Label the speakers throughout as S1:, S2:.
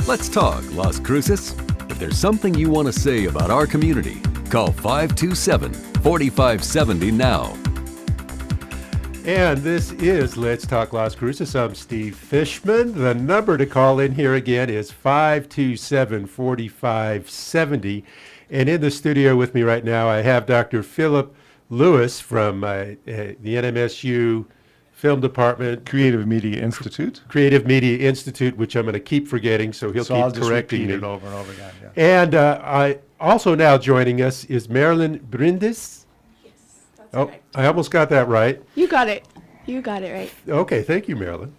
S1: Let's talk, Las Cruces. If there's something you want to say about our community, call 527-4570 now.
S2: And this is Let's Talk Las Cruces. I'm Steve Fishman. The number to call in here again is 527-4570. And in the studio with me right now, I have Dr. Phillip Lewis from the NMSU Film Department.
S3: Creative Media Institute.
S2: Creative Media Institute, which I'm going to keep forgetting, so he'll keep
S3: I'll just
S2: correcting
S3: repeat
S2: me.
S3: it over and over again. Yeah.
S2: And I also now joining us is Marilyn Brindis.
S4: Correct.
S2: I almost got that right.
S4: You got it. You got it right.
S2: Okay, thank you, Marilyn.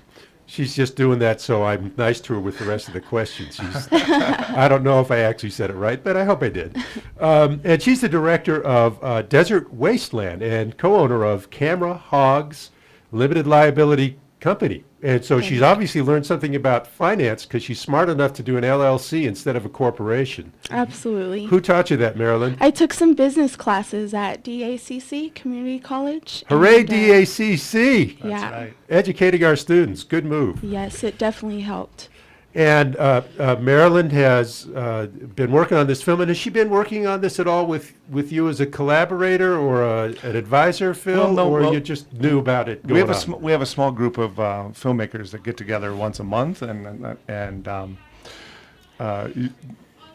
S2: She's just doing that so I'm nice to her with the rest of the questions. I don't know if I actually said it right, but I hope I did. And she's the director of Desert Wasteland and co-owner of Camera Hogs Limited Liability Company. And so she's obviously learned something about finance because she's smart enough to do an LLC instead of a corporation.
S4: Absolutely.
S2: Who taught you that, Marilyn?
S4: I took some business classes at DACC Community College.
S2: Hooray,
S4: and,
S2: DACC!
S3: That's
S4: yeah.
S3: right.
S2: Educating our students. Good move.
S4: Yes, it definitely helped.
S2: And Marilyn has been working on this film. And has she been working on this at all with you as a collaborator or an advisor, Phil? Or you just knew about it going on?
S3: We have a small group of filmmakers that get together once a month, and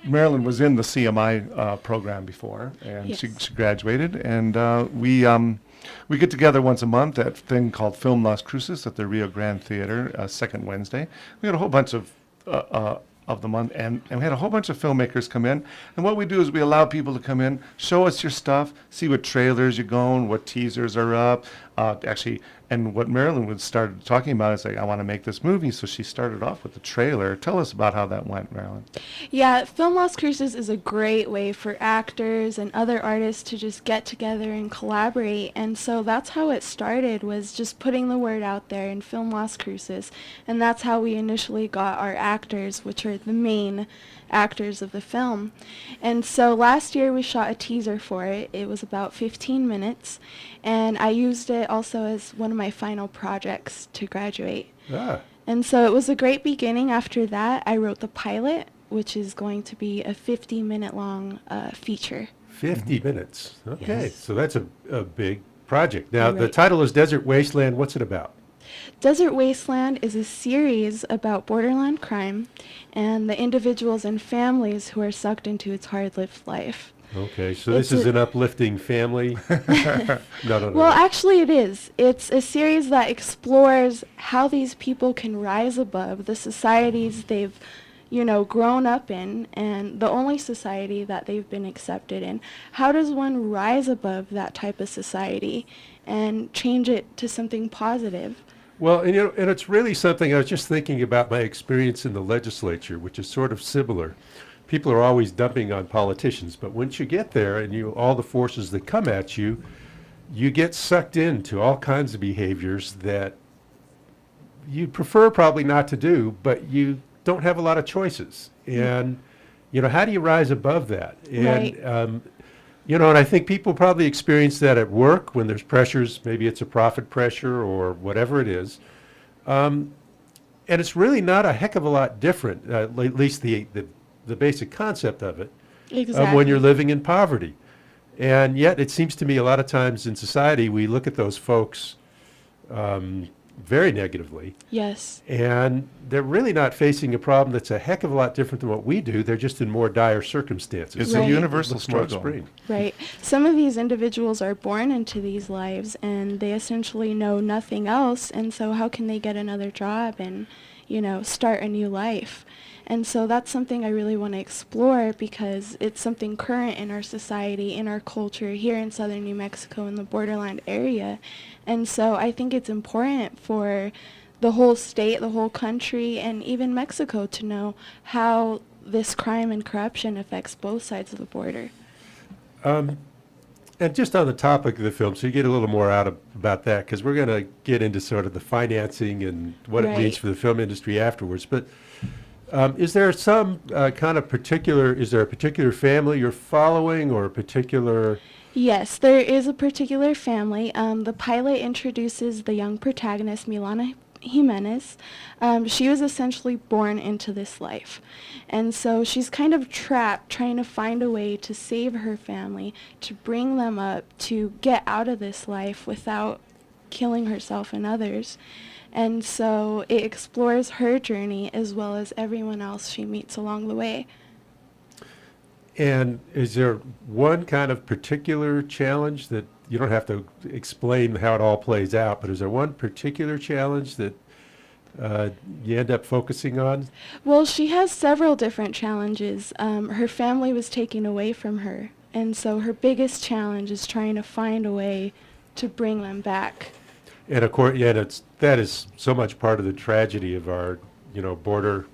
S3: Marilyn was in the CMI program before, and
S4: Yes.
S3: she graduated, and we get together once a month at a thing called Film Las Cruces at the Rio Grande Theater, second Wednesday. We got a whole bunch of the month, and we had a whole bunch of filmmakers come in. And what we do is we allow people to come in, show us your stuff, see what trailers you're going, what teasers are up. And what Marilyn would started talking about is like, I want to make this movie. So she started off with the trailer. Tell us about how that went, Marilyn.
S4: Yeah, Film Las Cruces is a great way for actors and other artists to just get together and collaborate. And so that's how it started, was just putting the word out there in Film Las Cruces. And that's how we initially got our actors, which are the main actors of the film. And so last year we shot a teaser for it. It was about 15 minutes. And I used it also as one of my final projects to graduate.
S2: Ah.
S4: And so it was a great beginning. After that, I wrote the pilot, which is going to be a 50-minute long feature.
S2: 50 minutes. Okay,
S4: Yes.
S2: so that's a big project. Now, the
S4: Right.
S2: title is Desert Wasteland. What's it about?
S4: Desert Wasteland is a series about borderland crime and the individuals and families who are sucked into its hard-lived life.
S2: Okay, so
S4: It's
S2: this is
S4: a-
S2: an uplifting family. No.
S4: Well, actually it is. It's a series that explores how these people can rise above the societies they've, grown up in, and the only society that they've been accepted in. How does one rise above that type of society and change it to something positive?
S2: Well, and it's really something I was just thinking about my experience in the legislature, which is sort of similar. People are always dumping on politicians, but once you get there and all the forces that come at you, you get sucked into all kinds of behaviors that you'd prefer probably not to do, but you don't have a lot of choices. And, how do you rise above that? And,
S4: Right.
S2: and I think people probably experience that at work when there's pressures, maybe it's a profit pressure or whatever it is. And it's really not a heck of a lot different, at least the basic concept of it,
S4: Exactly.
S2: when you're living in poverty. And yet it seems to me a lot of times in society we look at those folks very negatively.
S4: Yes.
S2: And they're really not facing a problem that's a heck of a lot different than what we do. They're just in more dire circumstances.
S3: It's
S4: Right.
S3: a universal
S2: Looks more
S3: struggle.
S2: extreme.
S4: Right. Some of these individuals are born into these lives and they essentially know nothing else. And so how can they get another job and, start a new life? And so that's something I really want to explore because it's something current in our society, in our culture here in southern New Mexico in the borderland area. And so I think it's important for the whole state, the whole country, and even Mexico to know how this crime and corruption affects both sides of the border.
S2: And just on the topic of the film, so you get a little more about that, because we're going to get into sort of the financing and what it means
S4: Right.
S2: for the film industry afterwards. But is there some is there a particular family you're following or a particular...
S4: Yes, there is a particular family. The pilot introduces the young protagonist, Milana Jimenez, she was essentially born into this life. And so she's kind of trapped trying to find a way to save her family, to bring them up, to get out of this life without killing herself and others. And so it explores her journey as well as everyone else she meets along the way.
S2: And is there one kind of particular challenge that you don't have to explain how it all plays out, but is there one particular challenge that you end up focusing on?
S4: Well, she has several different challenges. Her family was taken away from her, and so her biggest challenge is trying to find a way to bring them back.
S2: And of course, yeah, that is so much part of the tragedy of our, border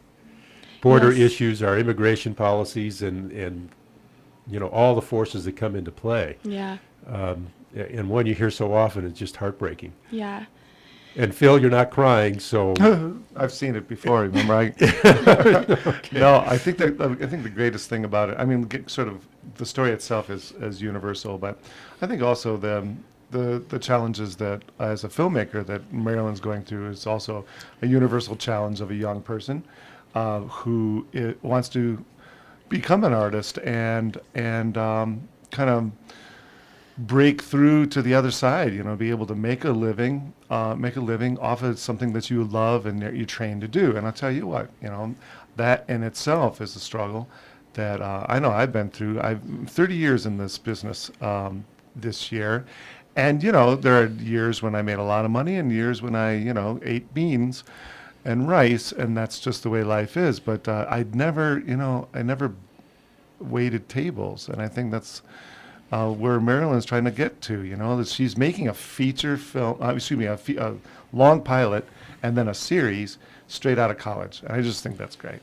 S4: Yes.
S2: issues, our immigration policies, and all the forces that come into play.
S4: Yeah,
S2: And one you hear so often is just heartbreaking.
S4: yeah.
S2: And Phil, you're not crying, so
S3: I've seen it before. Remember, No, I think the greatest thing about it. I mean, sort of the story itself is universal, but I think also the challenges that as a filmmaker that Marilyn's going through is also a universal challenge of a young person who wants to become an artist and kind of break through to the other side, be able to make a living off of something that you love and that you're trained to do. And I'll tell you what, that in itself is a struggle that I know I've been through. I'm 30 years in this business this year. And, there are years when I made a lot of money and years when I, ate beans and rice, and that's just the way life is. But I never waited tables. And I think that's where Marilyn's trying to get to, that she's making a feature film, a long pilot and then a series straight out of college. And I just think that's great.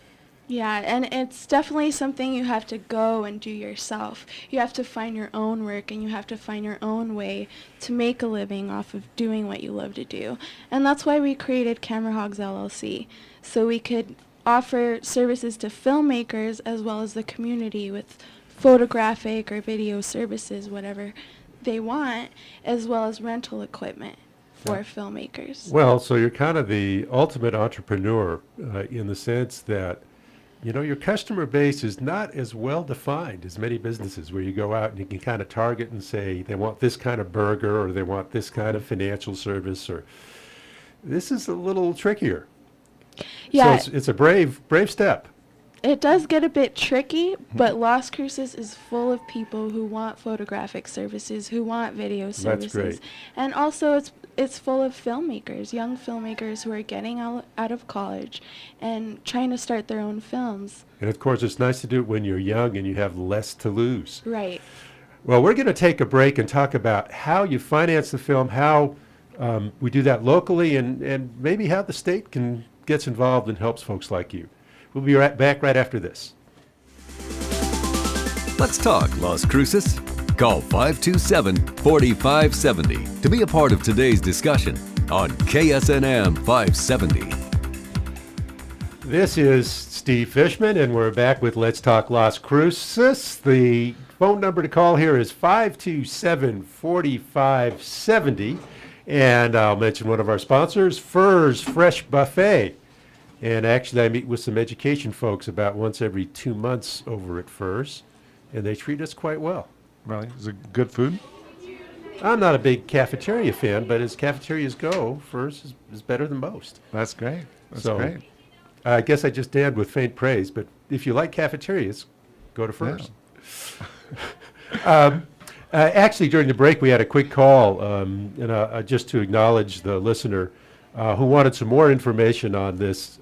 S4: Yeah, and it's definitely something you have to go and do yourself. You have to find your own work, and you have to find your own way to make a living off of doing what you love to do. And that's why we created Camera Hogs LLC, so we could offer services to filmmakers as well as the community with photographic or video services, whatever they want, as well as rental equipment for filmmakers.
S2: Well, so you're kind of the ultimate entrepreneur in the sense that your customer base is not as well defined as many businesses where you go out and you can kind of target and say they want this kind of burger or they want this kind of financial service, or this is a little trickier.
S4: Yeah,
S2: So it's a brave step.
S4: it does get a bit tricky, but Las Cruces is full of people who want photographic services, who want video services.
S2: great.
S4: And also it's full of filmmakers, young filmmakers who are getting out of college and trying to start their own films.
S2: And of course, it's nice to do it when you're young and you have less to lose.
S4: Right.
S2: Well, we're going to take a break and talk about how you finance the film, how we do that locally, and maybe how the state gets involved and helps folks like you. We'll be back right after this.
S1: Let's talk Las Cruces. Call 527-4570 to be a part of today's discussion on KSNM 570.
S2: This is Steve Fishman, and we're back with Let's Talk Las Cruces. The phone number to call here is 527-4570. And I'll mention one of our sponsors, Furr's Fresh Buffet. And actually, I meet with some education folks about once every 2 months over at Furr's, and they treat us quite well.
S3: Really? Is it good food?
S2: I'm not a big cafeteria fan, but as cafeterias go, Furr's is better than most.
S3: That's great. That's
S2: So,
S3: great.
S2: I guess I just damned with faint praise, but if you like cafeterias, go to Furr's. Actually, during the break, we had a quick call, just to acknowledge the listener who wanted some more information on this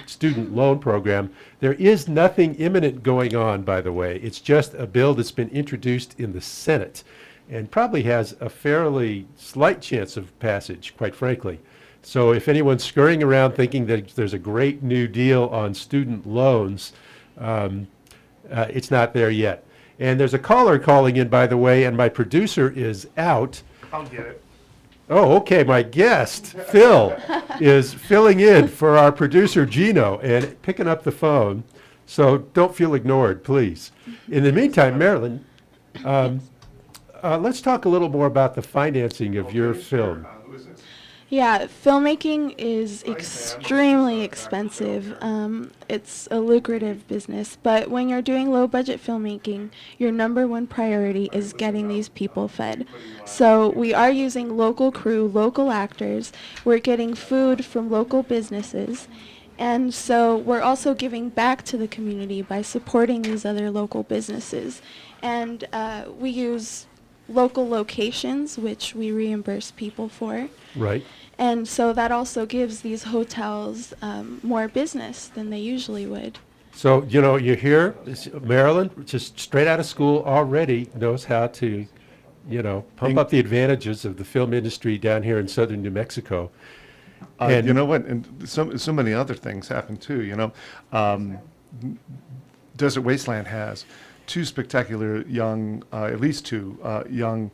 S2: student loan program. There is nothing imminent going on, by the way. It's just a bill that's been introduced in the Senate and probably has a fairly slight chance of passage, quite frankly. So if anyone's scurrying around thinking that there's a great new deal on student loans, it's not there yet. And there's a caller calling in, by the way, and my producer is out.
S3: I'll get it.
S2: Oh, okay. My guest, Phil, is filling in for our producer, Gino, and picking up the phone. So don't feel ignored, please. In the meantime, Marilyn, let's talk a little more about the financing of your film.
S3: Who is this?
S4: Yeah, filmmaking is extremely expensive. It's a lucrative business, but when you're doing low-budget filmmaking, your number one priority is getting these people fed. So we are using local crew, local actors. We're getting food from local businesses. And so we're also giving back to the community by supporting these other local businesses. And we use local locations, which we reimburse people for.
S2: Right.
S4: And so that also gives these hotels more business than they usually would.
S2: So, you hear Marilyn, just straight out of school already knows how to, pump up the advantages of the film industry down here in southern New Mexico.
S3: You know what? And so many other things happen too. Desert Wasteland has two spectacular young, at least two young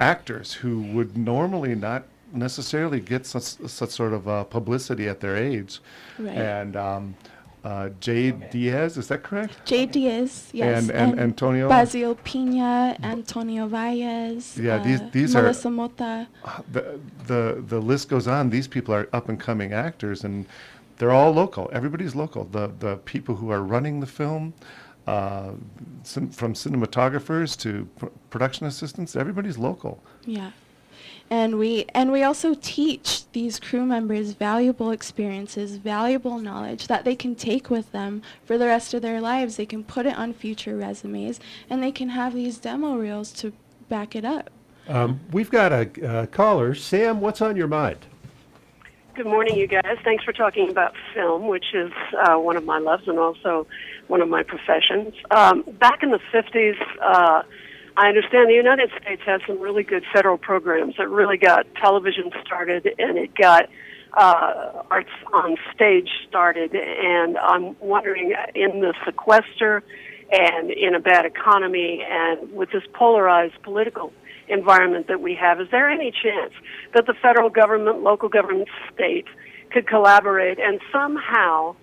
S3: actors who would normally not necessarily get such sort of publicity at their age.
S4: Right.
S3: And Jade Diaz, is that correct?
S4: Jade Diaz, yes.
S3: And Antonio?
S4: Basil Pina, Antonio Valles,
S3: Yeah, these are
S4: Melissa Mota.
S3: the list goes on. These people are up and coming actors, and they're all local. Everybody's local. The people who are running the film, from cinematographers to production assistants, everybody's local.
S4: Yeah. And we also teach these crew members valuable experiences, valuable knowledge that they can take with them for the rest of their lives. They can put it on future resumes, and they can have these demo reels to back it up.
S2: We've got a caller. Sam, what's on your mind?
S5: Good morning, you guys. Thanks for talking about film, which is one of my loves and also one of my professions. Back in the 50s, I understand the United States had some really good federal programs that really got television started, and it got arts on stage started. And I'm wondering, in the sequester and in a bad economy and with this polarized political environment that we have, is there any chance that the federal government, local government, state could collaborate and somehow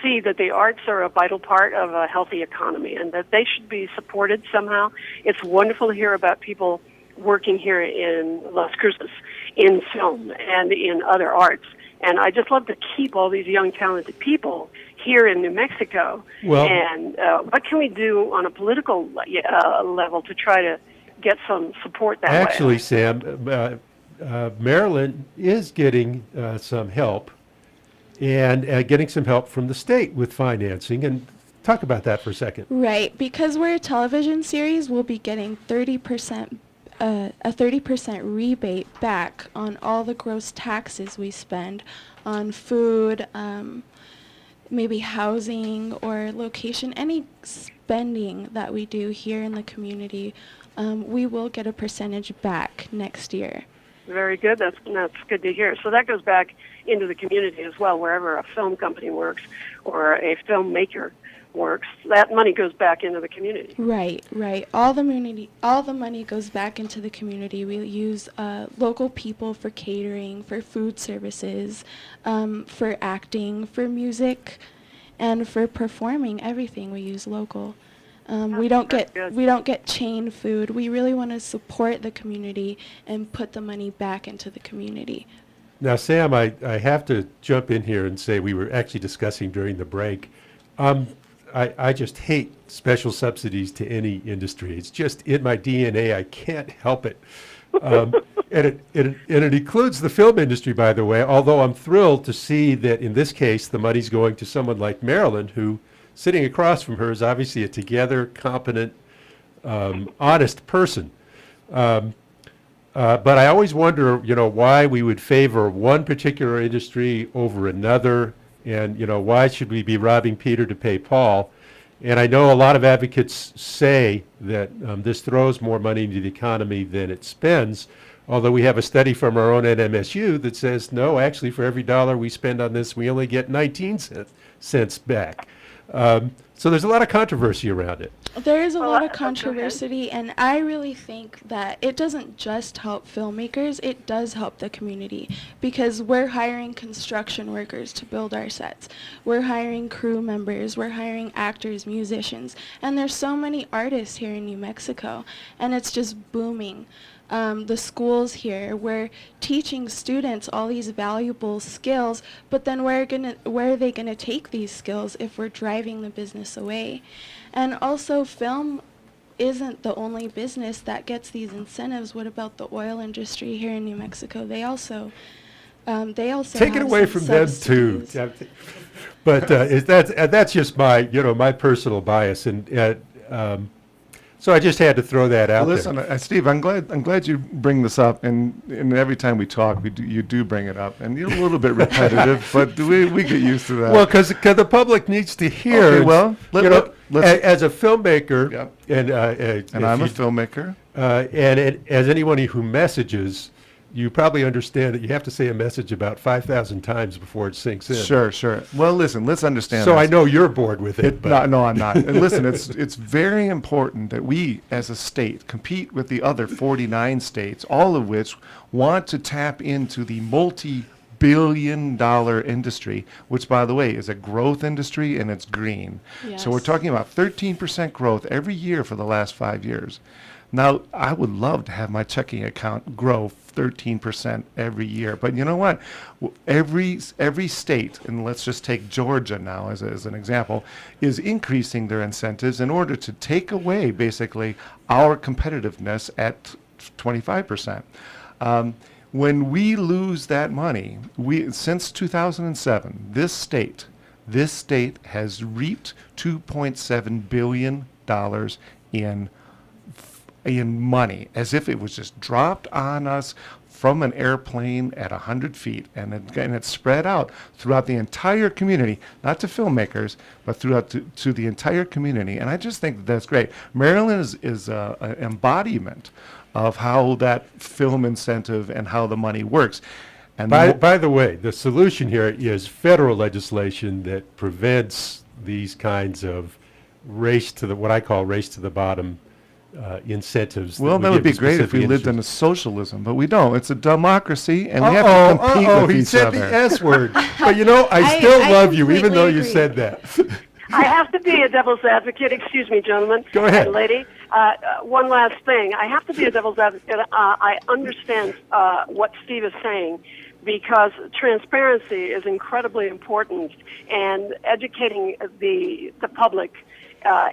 S5: see that the arts are a vital part of a healthy economy and that they should be supported somehow? It's wonderful to hear about people working here in Las Cruces in film and in other arts. And I just love to keep all these young, talented people here in New Mexico.
S2: Well,
S5: and what can we do on a political level to try to get some support that way?
S2: Actually, Sam, Maryland is getting some help and getting some help from the state with financing. And talk about that for a second.
S4: Right, because we're a television series, we'll be getting 30%, a 30% rebate back on all the gross taxes we spend on food, maybe housing or location, any spending that we do here in the community. We will get a percentage back next year.
S5: Very good. That's good to hear. So that goes back into the community as well. Wherever a film company works or a filmmaker works, that money goes back into the community.
S4: Right. All the money goes back into the community. We use local people for catering, for food services, for acting, for music, and for performing. Everything we use local. We don't get chain food. We really want to support the community and put the money back into the community.
S2: Now, Sam, I have to jump in here and say we were actually discussing during the break. I just hate special subsidies to any industry. It's just in my DNA. I can't help it. And it includes the film industry, by the way, although I'm thrilled to see that in this case the money's going to someone like Marilyn, who sitting across from her is obviously a together, competent, honest person. But I always wonder, why we would favor one particular industry over another, and, why should we be robbing Peter to pay Paul? And I know a lot of advocates say that this throws more money into the economy than it spends, although we have a study from our own NMSU that says, no, actually, for every dollar we spend on this, we only get 19 cents back. So there's a lot of controversy around it.
S4: There is a lot of controversy, and I really think that it doesn't just help filmmakers, it does help the community, because we're hiring construction workers to build our sets. We're hiring crew members, we're hiring actors, musicians, and there's so many artists here in New Mexico, and it's just booming. the schools here. We're teaching students all these valuable skills, but then where are they gonna take these skills if we're driving the business away? And also, film isn't the only business that gets these incentives. What about the oil industry here in New Mexico? They also
S2: Take it
S4: have
S2: away
S4: some
S2: from them too.
S4: subsidies.
S2: But that's just my my personal bias, and so I just had to throw that out
S3: Listen,
S2: there.
S3: Steve, I'm glad you bring this up, and every time we talk, you do bring it up, and you're a little bit repetitive, but we get used to that.
S2: Well, because the public needs to hear.
S3: Okay, well, let's-
S2: as a filmmaker,
S3: Yep.
S2: and
S3: I'm a filmmaker.
S2: as anyone who messages, you probably understand that you have to say a message about 5,000 times before it sinks in.
S3: Sure. Well, listen, let's understand
S2: So
S3: this.
S2: I know you're bored with it, but
S3: No, I'm not. And listen, it's very important that we, as a state, compete with the other 49 states, all of which want to tap into the multi-billion-dollar industry, which, by the way, is a growth industry, and it's green. So we're
S4: Yes.
S3: talking about 13% growth every year for the last 5 years. Now, I would love to have my checking account grow 13% every year. But you know what? Every state, and let's just take Georgia now as an example, is increasing their incentives in order to take away, basically, our competitiveness at 25%. When we lose that money, since 2007, this state has reaped $2.7 billion in money, as if it was just dropped on us from an airplane at 100 feet, and it's spread out throughout the entire community, not to filmmakers, but throughout to the entire community. And I just think that's great. Maryland is an embodiment of how that film incentive and how the money works. And
S2: by the way, the solution here is federal legislation that prevents these kinds of what I call race to the bottom incentives.
S3: well, that
S2: we
S3: would be
S2: give to
S3: great if we
S2: specific
S3: lived in a
S2: industries.
S3: socialism, but we don't. It's a democracy, and we have to compete with
S2: he
S3: each
S2: said
S3: other.
S2: the S word. But I
S4: I
S2: still love you, even
S4: completely
S2: though you
S4: agree.
S2: said that.
S5: I have to be a devil's advocate. Excuse me, gentlemen.
S2: Go ahead.
S5: And lady. One last thing. I have to be a devil's advocate. I understand what Steve is saying, because transparency is incredibly important, and educating the public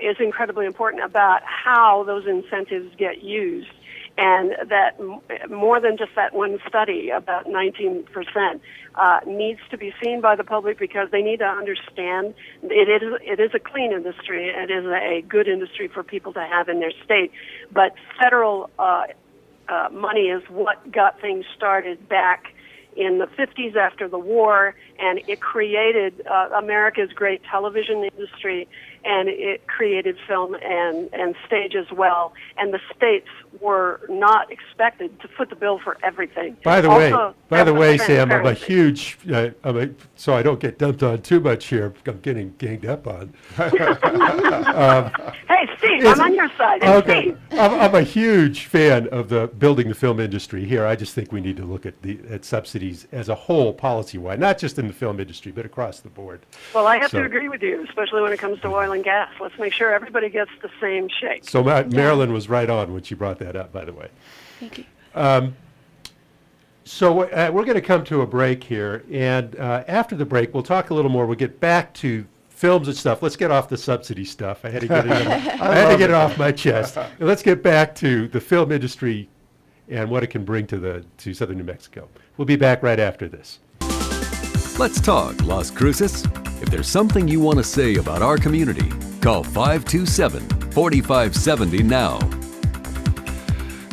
S5: is incredibly important about how those incentives get used. And that more than just that one study, about 19%, needs to be seen by the public, because they need to understand it is a clean industry. It is a good industry for people to have in their state. But federal money is what got things started back in the 50s after the war, and it created America's great television industry, and it created film and stage as well. And the states were not expected to foot the bill for everything.
S2: By the
S5: Also,
S2: way, Sam, I'm a
S5: transparency.
S2: huge, so I don't get dumped on too much here. I'm getting ganged up on.
S5: Hey, Steve, I'm on your side. Hey,
S2: Okay,
S5: Steve.
S2: I'm a huge fan of building the film industry here. I just think we need to look at subsidies as a whole, policy-wise, not just in the film industry, but across the board.
S5: Well, I have
S2: So-
S5: to agree with you, especially when it comes to oil and gas. Let's make sure everybody gets the same shake.
S2: So Marilyn was right on when she brought that up, by the way.
S4: Thank you.
S2: So we're going to come to a break here, and after the break, we'll talk a little more. We'll get back to films and stuff. Let's get off the subsidy stuff. I had to get it off my chest. And let's get back to the film industry and what it can bring to southern New Mexico. We'll be back right after this.
S1: Let's talk, Las Cruces. If there's something you want to say about our community, call 527-4570 now.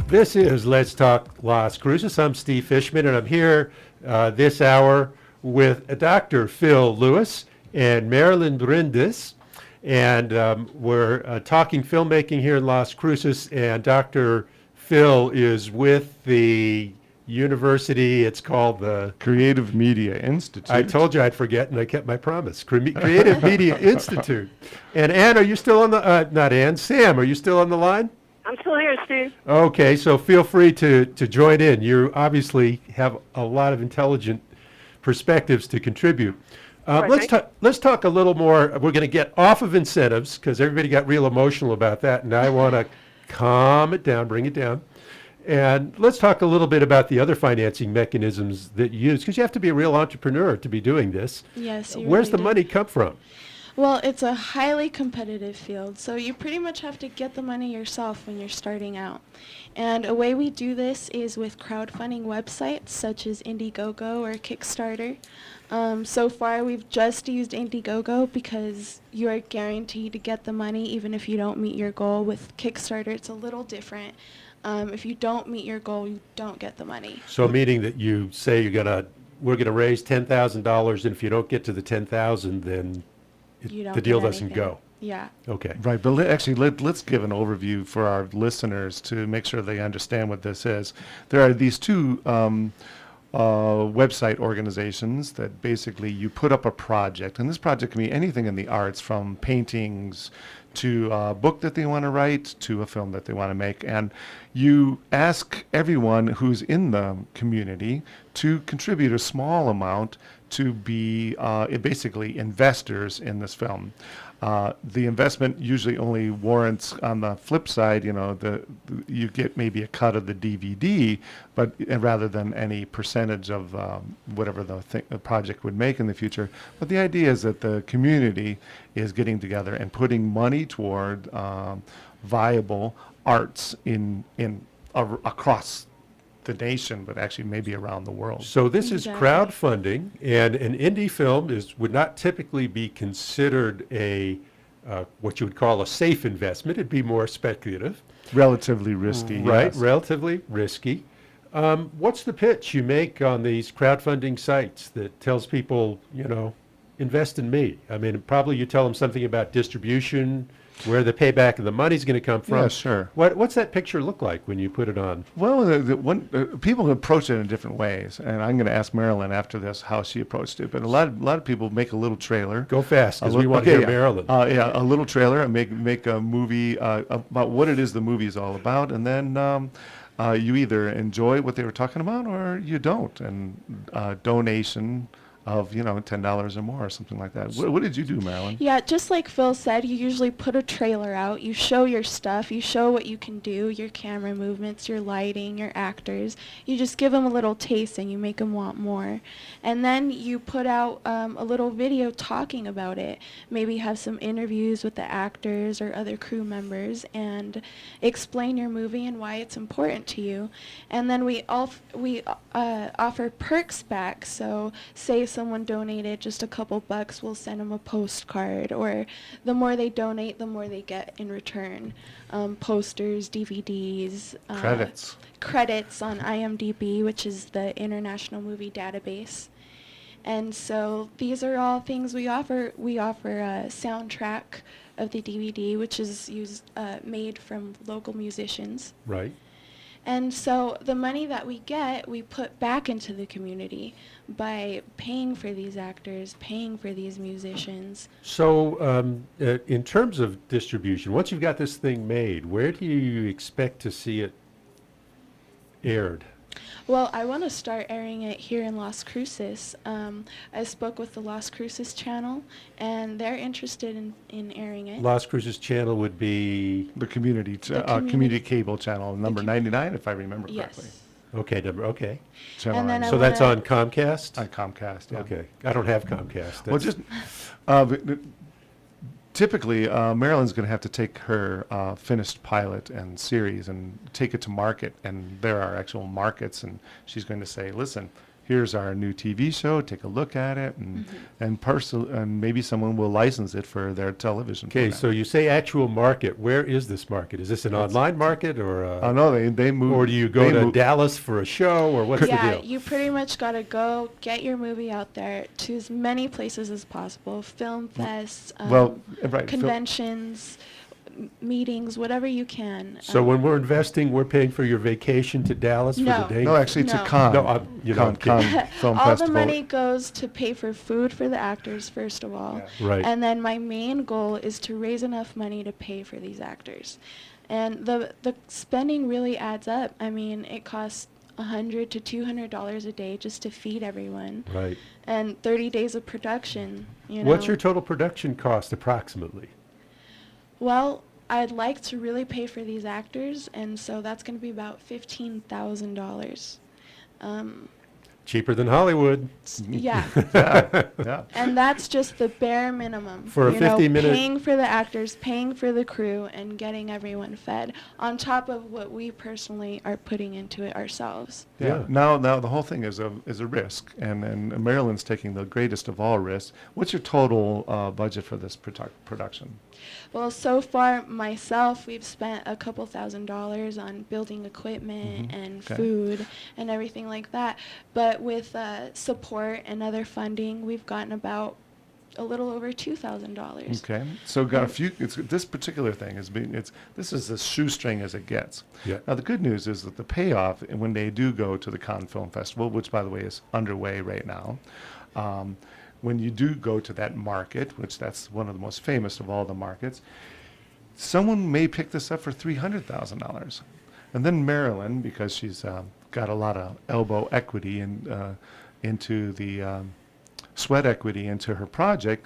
S2: This is Let's Talk Las Cruces. I'm Steve Fishman, and I'm here this hour with Dr. Phil Lewis and Marilyn Brindis. And we're talking filmmaking here in Las Cruces, and Dr. Phil is with the university. It's called the
S3: Creative Media Institute.
S2: I told you I'd forget, and I kept my promise. Creative Media Institute. And Ann, are you still on the, not Ann, Sam, are you still on the line?
S5: I'm still here, Steve.
S2: Okay, so feel free to join in. You obviously have a lot of intelligent perspectives to contribute.
S5: Right,
S2: Let's talk a little more. We're going to get off of incentives, because everybody got real emotional about that, and I want to calm it down, bring it down. And let's talk a little bit about the other financing mechanisms that you use, because you have to be a real entrepreneur to be doing this.
S4: Yes, you
S2: Where's
S4: really
S2: the
S4: do.
S2: money come from?
S4: Well, it's a highly competitive field, so you pretty much have to get the money yourself when you're starting out. And a way we do this is with crowdfunding websites such as Indiegogo or Kickstarter. So far, we've just used Indiegogo because you are guaranteed to get the money even if you don't meet your goal. With Kickstarter, it's a little different. If you don't meet your goal, you don't get the money.
S2: So meaning that you say we're gonna raise $10,000, and if you don't get to the 10,000, then
S4: You don't
S2: the deal
S4: get
S2: doesn't
S4: anything.
S2: go.
S4: Yeah.
S2: Okay.
S3: Right, but let's give an overview for our listeners to make sure they understand what this is. There are these two website organizations that basically you put up a project, and this project can be anything in the arts, from paintings to a book that they want to write to a film that they want to make, and you ask everyone who's in the community to contribute a small amount to be basically investors in this film. The investment usually only warrants, on the flip side, you get maybe a cut of the DVD, but rather than any percentage of whatever the project would make in the future. But the idea is that the community is getting together and putting money toward viable arts across the nation, but actually maybe around the world.
S2: So this is
S4: Exactly.
S2: crowdfunding, and an indie film would not typically be considered what you would call a safe investment. It'd be more speculative.
S3: Relatively risky.
S2: Right,
S3: yes.
S2: relatively risky. What's the pitch you make on these crowdfunding sites that tells people, invest in me? I mean, probably you tell them something about distribution, where the payback of the money's going to come from.
S3: Yeah, sure.
S2: What's that picture look like when you put it on?
S3: Well, people approach it in different ways, and I'm going to ask Marilyn after this how she approached it. But a lot of people make a little trailer.
S2: Go fast, because we want to hear Marilyn.
S3: A little trailer, and make a movie about what it is the movie is all about, and then you either enjoy what they were talking about or you don't. And donation of $10 or more or something like that. What did you do, Marilyn?
S4: Yeah, just like Phil said, you usually put a trailer out, you show your stuff, you show what you can do, your camera movements, your lighting, your actors. You just give them a little taste and you make them want more. And then you put out a little video talking about it. Maybe have some interviews with the actors or other crew members and explain your movie and why it's important to you. And then we offer perks back. So say someone donated just a couple bucks, we'll send them a postcard, or the more they donate, the more they get in return. Posters, DVDs, credits on IMDb, which is the International Movie Database. And so these are all things we offer. We offer a soundtrack of the DVD, which is made from local musicians.
S2: Right.
S4: And so the money that we get, we put back into the community by paying for these actors, paying for these musicians.
S2: So in terms of distribution, once you've got this thing made, where do you expect to see it aired?
S4: Well, I want to start airing it here in Las Cruces. I spoke with the Las Cruces channel, and they're interested in airing it.
S2: Las Cruces channel would be,
S3: The community community cable channel, number 99, if I remember correctly.
S4: Yes.
S2: okay.
S3: Channel
S4: And then
S3: 99.
S2: So that's
S4: wanna-
S2: on Comcast?
S3: On Comcast, yeah.
S2: Okay, I don't have Comcast.
S3: Well,
S2: That's-
S3: typically, Marilyn's going to have to take her finished pilot and series and take it to market, and there are actual markets, and she's going to say, listen, here's our new TV show, take a look at it, and and maybe someone will license it for their television
S2: Okay,
S3: program.
S2: so you say actual market. Where is this market? Is this an online market, or
S3: no, they move.
S2: or do you go
S3: they
S2: to
S3: move-
S2: Dallas for a show, or what's the
S4: Yeah,
S2: deal?
S4: you pretty much got to go get your movie out there to as many places as possible. Film fests,
S3: right,
S4: conventions, meetings, whatever you can.
S2: So when we're investing, we're paying for your vacation to Dallas for
S4: No.
S2: the day?
S3: No, actually, to
S4: No.
S3: Cannes.
S2: No, I'm- I'm
S3: Cannes
S2: kidding.
S3: Film
S4: all
S3: Festival.
S4: the money goes to pay for food for the actors, first of all.
S3: Yeah.
S2: Right.
S4: And then my main goal is to raise enough money to pay for these actors. And the spending really adds up. I mean, it costs $100 to $200 a day just to feed everyone.
S2: Right.
S4: And 30 days of production,
S2: What's your total production cost approximately?
S4: Well, I'd like to really pay for these actors, and so that's going to be about $15,000.
S2: Cheaper than Hollywood.
S4: Yeah.
S3: Yeah.
S4: And that's just the bare minimum.
S2: For a 50-minute
S4: paying for the actors, paying for the crew, and getting everyone fed, on top of what we personally are putting into it ourselves.
S3: Yeah. Now the whole thing is a risk, and Marilyn's taking the greatest of all risks. What's your total budget for this production?
S4: Well, so far, myself, we've spent a couple $1,000s on building equipment and
S3: Okay.
S4: food and everything like that. But with support and other funding, we've gotten about a little over $2,000.
S3: Okay, so got a few. This particular thing this is as shoestring as it gets.
S2: Yeah.
S3: Now the good news is that the payoff, and when they do go to the Cannes Film Festival, which by the way is underway right now, when you do go to that market, which that's one of the most famous of all the markets, someone may pick this up for $300,000, and then Marilyn, because she's got a lot of elbow equity into the sweat equity into her project,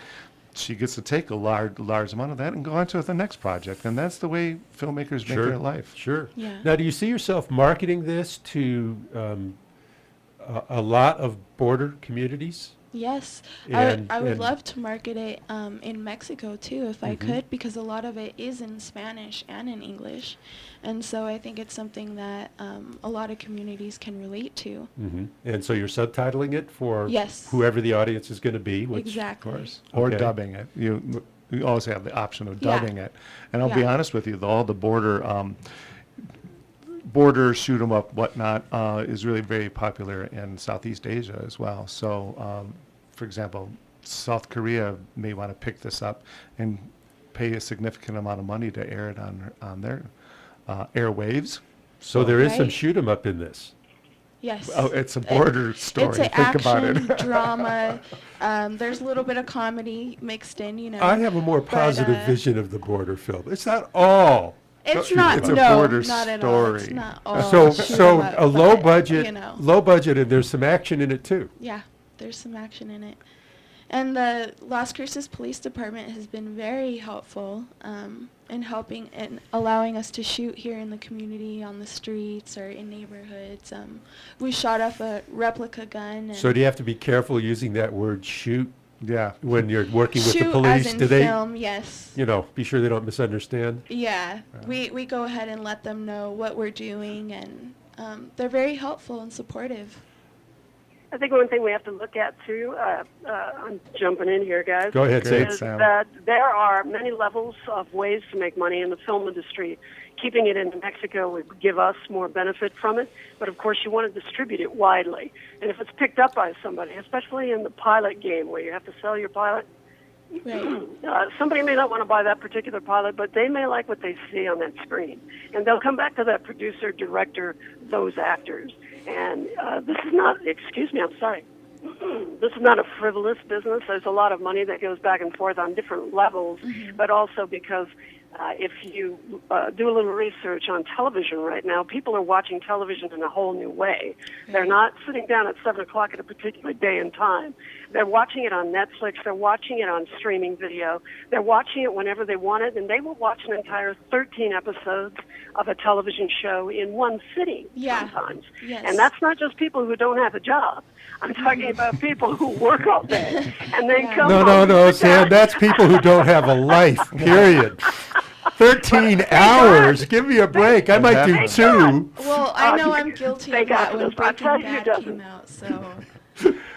S3: she gets to take a large amount of that and go on to the next project, and that's the way filmmakers make their life.
S2: Sure.
S4: Yeah.
S2: Now, do you see yourself marketing this to a lot of border communities?
S4: Yes,
S2: And-
S4: I would
S2: and-
S4: love to market it in Mexico too, if I could, because a lot of it is in Spanish and in English, and so I think it's something that a lot of communities can relate to.
S2: And so you're subtitling it for
S4: Yes.
S2: whoever the audience is going to be, which
S4: Exactly.
S3: Of course. Or
S2: Okay.
S3: dubbing it. You always have the option of
S4: Yeah.
S3: dubbing it. And I'll be
S4: Yeah.
S3: honest with you, all the border shoot 'em up whatnot is really very popular in Southeast Asia as well. So, for example, South Korea may want to pick this up and pay a significant amount of money to air it on their airwaves.
S2: so there is some
S4: Right.
S2: shoot 'em up in this.
S4: Yes.
S3: Oh, it's a border story.
S4: It's an
S3: Think about
S4: action
S3: it.
S4: drama. There's a little bit of comedy mixed in, you know.
S2: I have a more
S4: but,
S2: positive vision of the border film. It's not all.
S4: It's not.
S3: It's a
S4: no,
S3: border
S4: not at all. It's
S3: story.
S4: not all.
S2: So
S4: shoot 'em up,
S2: a low
S4: but,
S2: budget,
S4: You know.
S2: low budget, and there's some action in it too.
S4: Yeah, there's some action in it. And the Las Cruces Police Department has been very helpful in helping and allowing us to shoot here in the community, on the streets, or in neighborhoods. We shot off a replica gun. And
S2: So do you have to be careful using that word "shoot"
S3: Yeah.
S2: when you're working with
S4: shoot
S2: the police?
S4: as in
S2: Do they,
S4: film, yes.
S2: be sure they don't misunderstand?
S4: Yeah, we go ahead and let them know what we're doing, and they're very helpful and supportive.
S5: I think one thing we have to look at too, I'm jumping in here, guys.
S2: Go ahead,
S3: Great.
S2: say
S5: Is
S2: it.
S3: Sam.
S5: that there are many levels of ways to make money in the film industry. Keeping it in Mexico would give us more benefit from it, but of course you want to distribute it widely. And if it's picked up by somebody, especially in the pilot game where you have to sell your pilot,
S4: Right.
S5: somebody may not want to buy that particular pilot, but they may like what they see on that screen. And they'll come back to that producer, director, those actors. And this is not, excuse me, I'm sorry. This is not a frivolous business. There's a lot of money that goes back and forth on different levels, but also because if you do a little research on television right now, people are watching television in a whole new way. They're not sitting down at 7 o'clock at a particular day and time. They're watching it on Netflix. They're watching it on streaming video. They're watching it whenever they want it, and they will watch an entire 13 episodes of a television show in one sitting sometimes.
S4: Yes.
S5: And that's not just people who don't have a job. I'm talking about people who work all day and then come home.
S2: No,
S5: and sit
S2: Sam,
S5: down.
S2: that's people who don't have a life, period. 13 hours. Give me a break. I might do
S3: Thank
S2: 2.
S4: Well, I know
S5: you-
S4: I'm guilty
S5: thank
S4: of
S5: God
S4: that
S5: for
S4: when
S5: this, but I'll
S4: Breaking
S5: tell you who
S4: Bad
S5: doesn't.
S4: came out, so.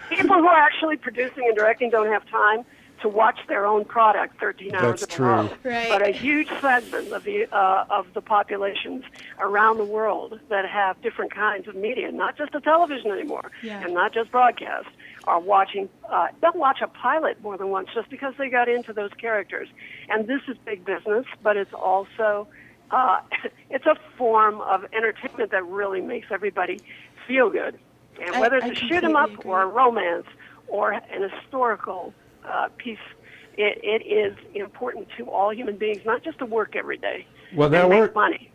S5: People who are actually producing and directing don't have time to watch their own product 13 hours
S3: That's
S5: in a row.
S3: true.
S4: Right.
S5: But a huge segment of the populations around the world that have different kinds of media, not just the television anymore,
S4: Yeah.
S5: and not just broadcast, are watching. They'll watch a pilot more than once just because they got into those characters. And this is big business, but it's also it's a form of entertainment that really makes everybody feel good. And whether
S4: I
S5: it's a shoot 'em up
S4: completely
S5: or a
S4: agree.
S5: romance or an historical piece, it is important to all human beings, not just to work every day
S2: Well, now
S5: and
S2: we're
S5: make money.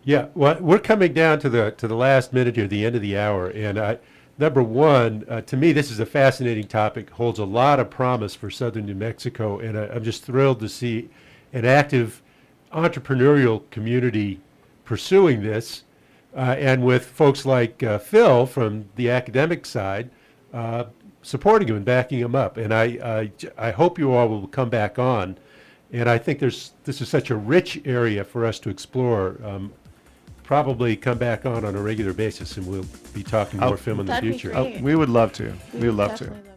S2: Yeah, well, we're coming down to the last minute here, the end of the hour, and number one, to me, this is a fascinating topic. Holds a lot of promise for southern New Mexico, and I'm just thrilled to see an active entrepreneurial community pursuing this, and with folks like Phil from the academic side supporting him and backing him up. And I hope you all will come back on. And I think this is such a rich area for us to explore. Probably come back on a regular basis, and we'll be talking more film in the
S4: That'd be
S2: future.
S4: great.
S3: We would love to. We would love to.
S4: Definitely love